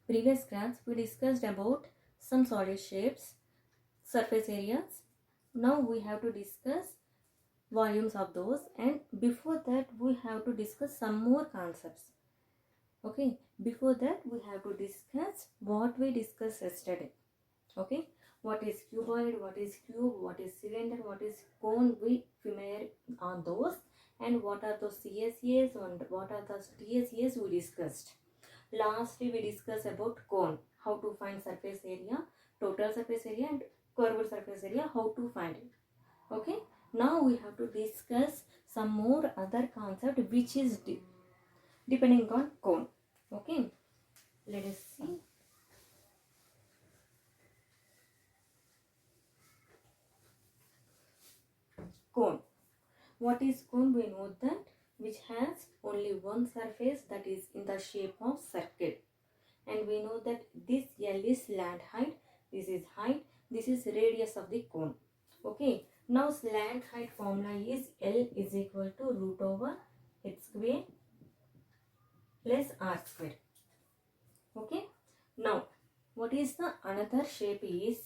previous class we discussed about some solid shapes, surface areas. Now we have to discuss volumes of those, and before that we have to discuss some more concepts. Okay, before that we have to discuss what we discussed yesterday. Okay, what is cuboid, what is cube, what is cylinder, what is cone, we familiar on those, and what are those CSAs and what are the TSAs we discussed. Lastly, we discussed about cone, how to find surface area, total surface area and curved surface area, how to find it. Okay, now we have to discuss some more other concept which is depending on cone. Okay, let us see. Cone. What is cone? We know that which has only one surface, that is in the shape of circle, and we know that this L is slant height, this is height, this is radius of the cone. Okay, now slant height formula is L is equal to root over h square plus r square. Okay, now what is the another shape is,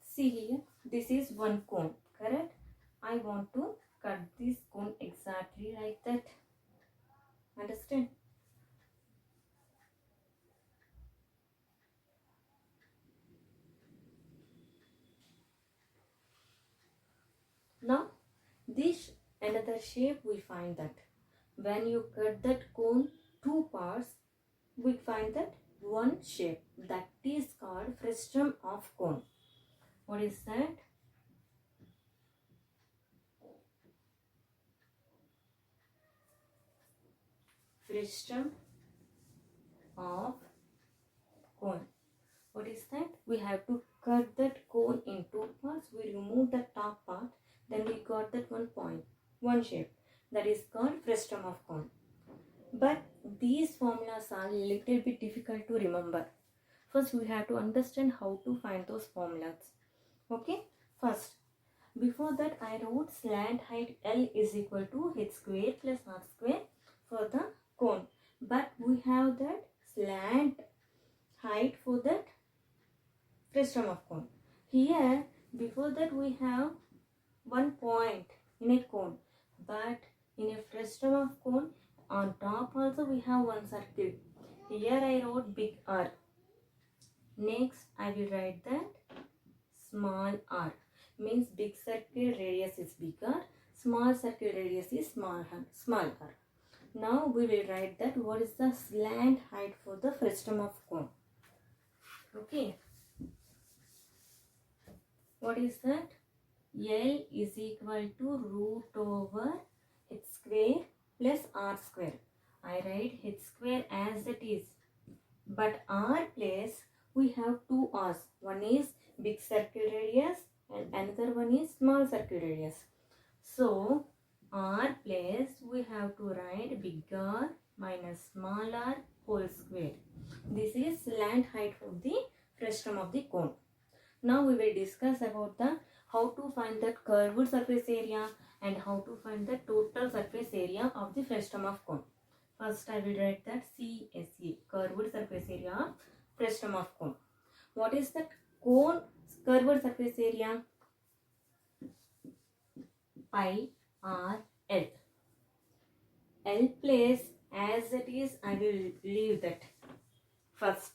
see here, this is one cone, correct? I want to cut this cone exactly like that. Understand? Now this another shape, we find that when you cut that cone two parts, we find that one shape, that is called frustum of cone. What is that? Frustum of cone. What is that? We have to cut that cone in two parts. We remove the top part, then we got that one point, one shape, that is called frustum of cone. But these formulas are little bit difficult to remember. First we have to understand how to find those formulas. Okay, first, before that I wrote slant height L is equal to h square plus r square for the cone, but we have that slant height for that frustum of cone. Here before that we have one point in a cone, but in a frustum of cone on top also we have one circle. Here I wrote big R. Next I will write that small r, means big circle radius is bigger, small circle radius is smaller. Now we will write that what is the slant height for the frustum of cone. Okay, what is that? L is equal to root over h square plus r square. I write h square as it is, but r place we have two r's. One is big circle radius and another one is small circle radius. So r place we have to write big R minus small r whole square. This is slant height of the frustum of the cone. Now we will discuss about the how to find the curved surface area and how to find the total surface area of the frustum of cone. First I will write that CSA, curved surface area of frustum of cone. What is the cone curved surface area? Pi r L. L place as it is, I will leave that. First,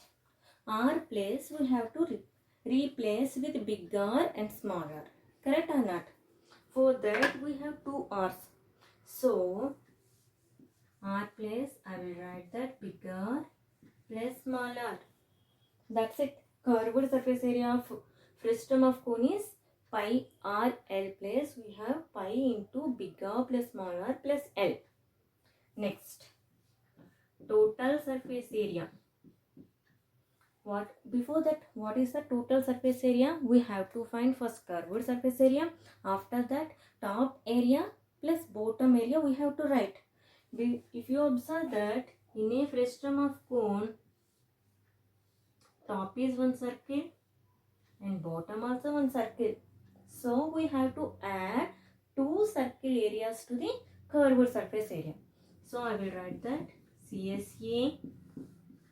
R place we have to replace with big R and small r. Correct or not? For that we have two R's. So, R place I will write that big R plus small r. That's it. Curved surface area of frustum of cone is pi r L place. We have pi into big R plus small r plus L. Next, total surface area. What before that, what is the total surface area? We have to find first curved surface area. After that, top area plus bottom area we have to write. If you observe that in a frustum of cone, top is one circle and bottom also one circle. So we have to add two circle areas to the curved surface area. So I will write that CSA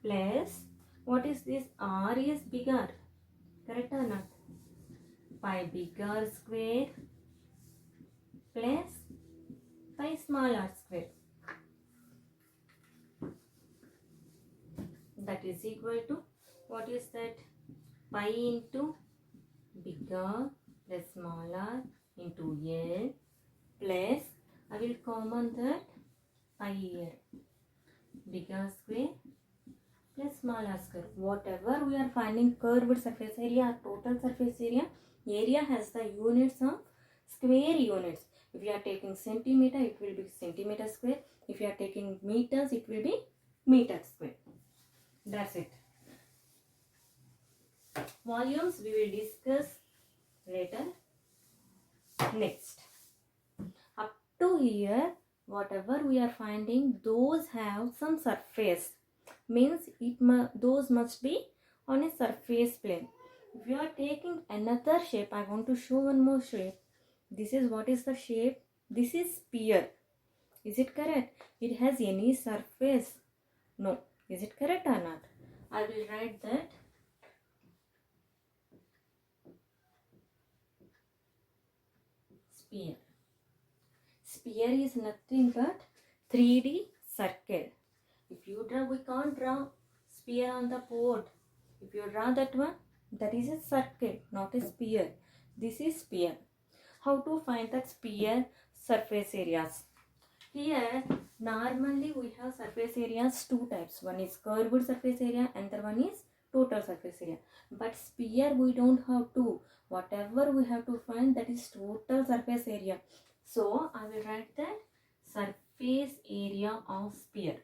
plus, what is this? R is bigger. Correct or not? Pi big R square plus pi small r square. That is equal to, what is that? Pi into big R plus small r into L plus, I will common that pi here. Big R square plus small r square. Whatever we are finding curved surface area or total surface area, area has the units of square units. If you are taking centimeter, it will be centimeter square. If you are taking meters, it will be meter square. That's it. Volumes we will discuss later. Next. Up to here, whatever we are finding, those have some surface. Means those must be on a surface plane. If you are taking another shape, I want to show one more shape. This is, what is the shape? This is sphere. Is it correct? It has any surface? No. Is it correct or not? I will write that. Sphere. Sphere is nothing but 3D circle. If you draw, we can't draw sphere on the board. If you draw that one, that is a circle, not a sphere. This is sphere. How to find that sphere surface areas? Here, normally we have surface areas two types. One is curved surface area and the one is total surface area. But sphere we don't have to. Whatever we have to find, that is total surface area. So, I will write that surface area of sphere.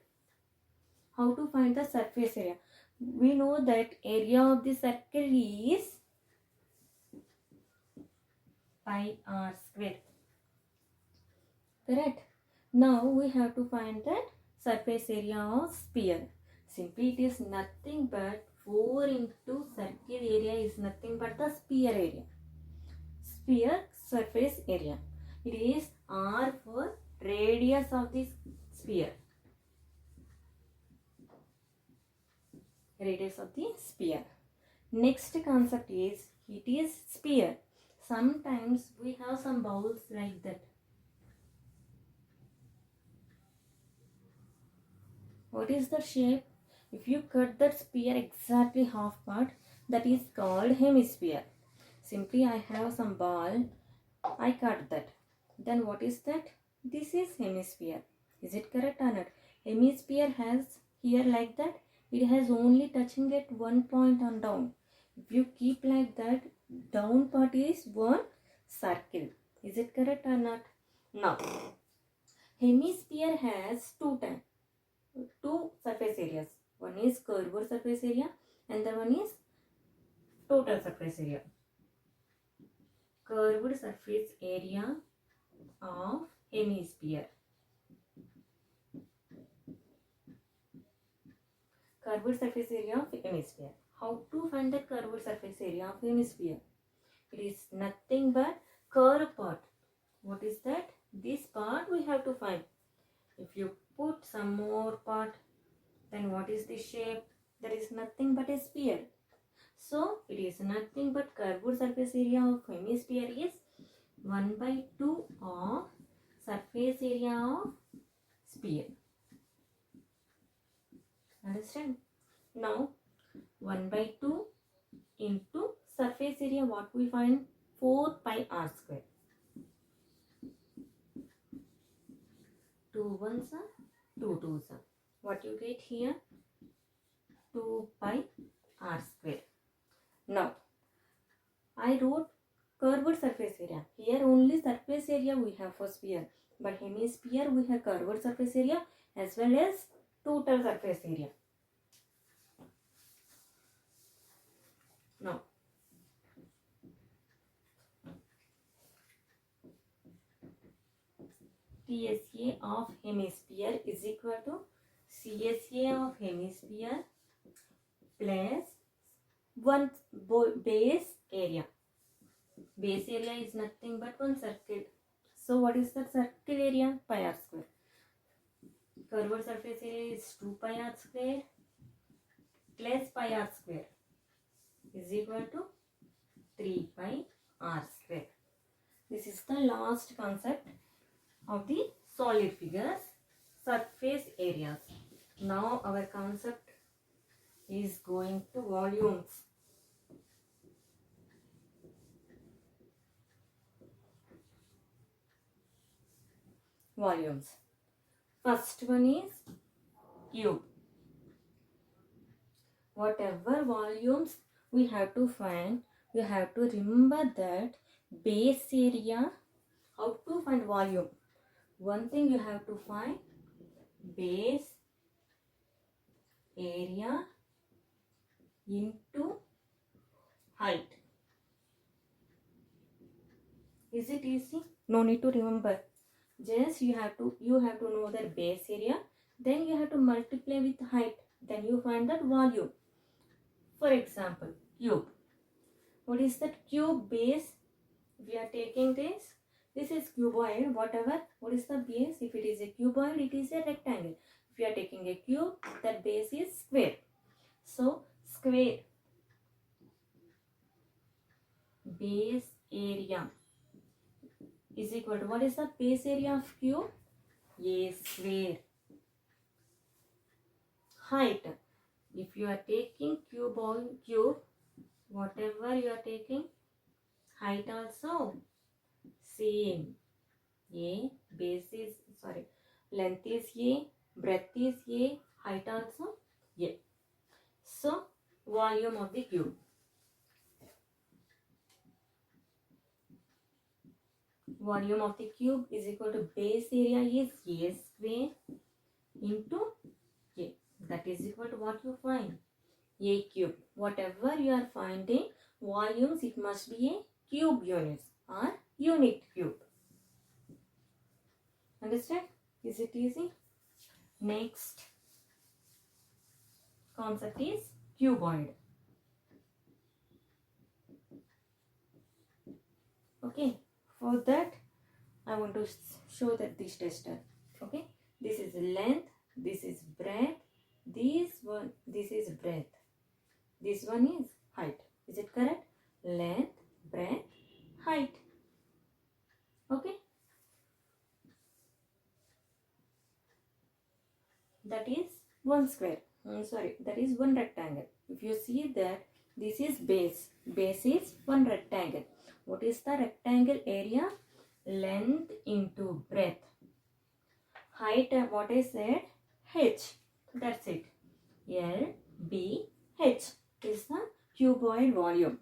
How to find the surface area? We know that area of the circle is pi r square. Correct? Now we have to find that surface area of sphere. Simply it is nothing but 4 into circle area is nothing but the sphere area. Sphere surface area. It is r for radius of this sphere. Radius of the sphere. Next concept is, it is sphere. Sometimes we have some bowls like that. What is the shape? If you cut that sphere exactly half part, that is called hemisphere. Simply I have some ball, I cut that. Then what is that? This is hemisphere. Is it correct or not? Hemisphere has here like that. It has only touching at one point on down. If you keep like that, down part is one circle. Is it correct or not? Now, hemisphere has two surface areas. One is curved surface area and the one is total surface area. Curved surface area of hemisphere. Curved surface area of hemisphere. How to find the curved surface area of hemisphere? It is nothing but curved part. What is that? This part we have to find. If you put some more part, then what is the shape? There is nothing but a sphere. So it is nothing but curved surface area of hemisphere is 1 by 2 of surface area of sphere. Understand? Now 1 by 2 into surface area, what we find? 4 pi r square. 2 1s are 2 2s are. What you get here? 2 pi r square. Now I wrote curved surface area. Here only surface area we have for sphere, but hemisphere we have curved surface area as well as total surface area. Now TSA of hemisphere is equal to CSA of hemisphere plus one base area. Base area is nothing but one circle. So what is the circle area? Pi r square. curved surface area is 2 pi r square plus pi r square is equal to 3 pi r square. This is the last concept of the solid figures, surface areas. Now our concept is going to volumes. Volumes. First one is cube. Whatever volumes we have to find, you have to remember that base area. How to find volume? One thing you have to find base area into height. Is it easy? No need to remember. Just you have to know the base area, then you have to multiply with height, then you find that volume. For example, cube. What is that cube base? We are taking this is cuboid, whatever. What is the base? If it is a cuboid, it is a rectangle. If you are taking a cube, that base is square. So square base area is equal to, what is the base area of cube? A square. Height. If you are taking cube, whatever you are taking, height also same. A base is, length is A, breadth is A, height also A. So volume of the cube. Volume of the cube is equal to base area is A square into A. That is equal to what you find? A cube. Whatever you are finding volumes, it must be a cube units or unit cube. Understand? Is it easy? Next concept is cuboid. Okay. For that, I want to show that this tester. Okay. This is length. This is breadth. This is breadth. This one is height. Is it correct? Length, breadth, height. Okay. That is one square. That is one rectangle. If you see that this is base. Base is one rectangle. What is the rectangle area? Length into breadth. Height, what I said? H. That's it. L, B, H is the cuboid volume.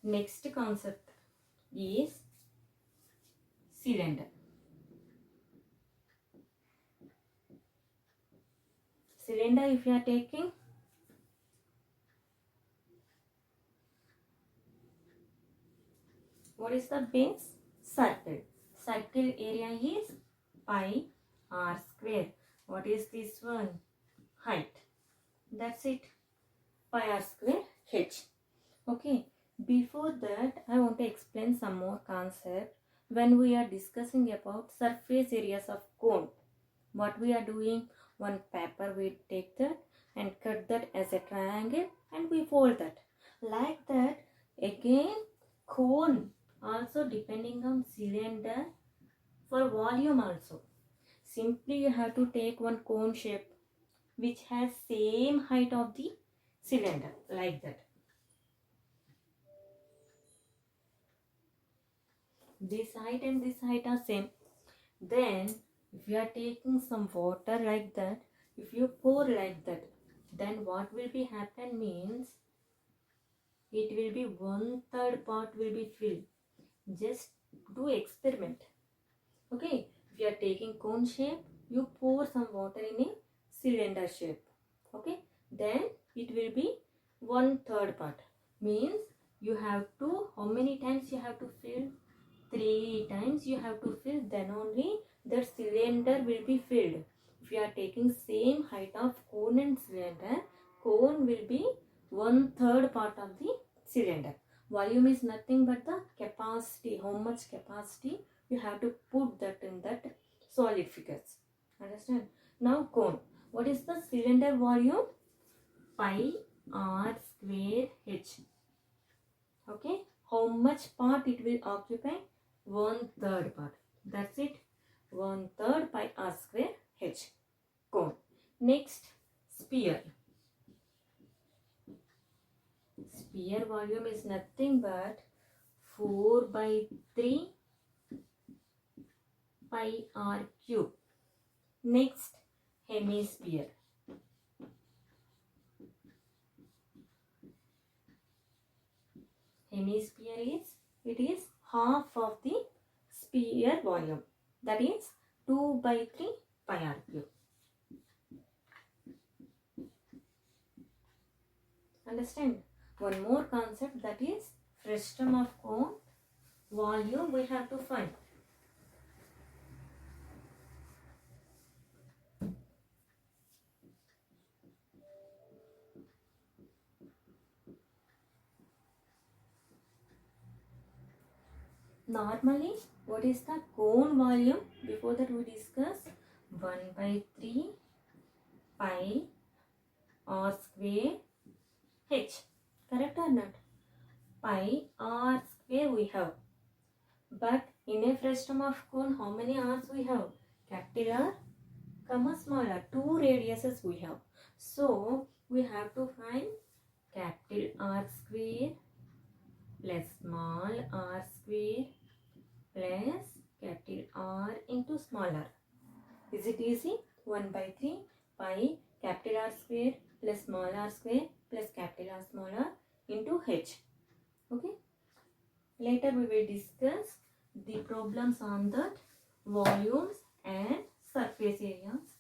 Next concept is cylinder. Cylinder, if you are taking, what is the base? Circle. Circle area is pi r square. What is this one? Height. That's it. Pi r square h. Okay. Before that, I want to explain some more concept. When we are discussing about surface areas of cone, what we are doing? One paper, we take that and cut that as a triangle and we fold that. Like that, again, cone also depending on cylinder for volume also. Simply you have to take one cone shape which has same height of the cylinder, like that. This height and this height are same. Then if you are taking some water like that, if you pour like that, then what will be happen means it will be 1/3 part will be filled. Just do experiment. Okay, if you are taking cone shape, you pour some water in a cylinder shape. Okay, then it will be 1/3 part. Means you have to, how many times you have to fill? 3 times you have to fill, then only the cylinder will be filled. If you are taking same height of cone and cylinder, cone will be 1/3 part of the cylinder. Volume is nothing but the capacity. How much capacity you have to put that in that solid figures. is the cylinder volume? Pi r square h. Okay, how much part it will occupy? 1/3 part. That's it. 1/3 pi r square h. Cone. Next, sphere. Sphere volume is nothing but 4/3 pi r cube. Next, hemisphere. Hemisphere is half of the sphere volume. That is 2/3 pi r cube. Understand? One more concept, that is frustum of cone volume we have to find. Normally, what is the cone volume? Before that we discuss 1/3 pi r square h. Correct or not? Pi r square we have. But in a frustum of cone, how many r's we have? Capital R, comma small r. 2 radiuses we have. So, we have to find capital R square plus small r square plus capital R into small r. Is it easy? 1/3 pi capital R square plus small r square plus capital R small r into h. Okay. Later we will discuss the problems on that volumes and surface areas.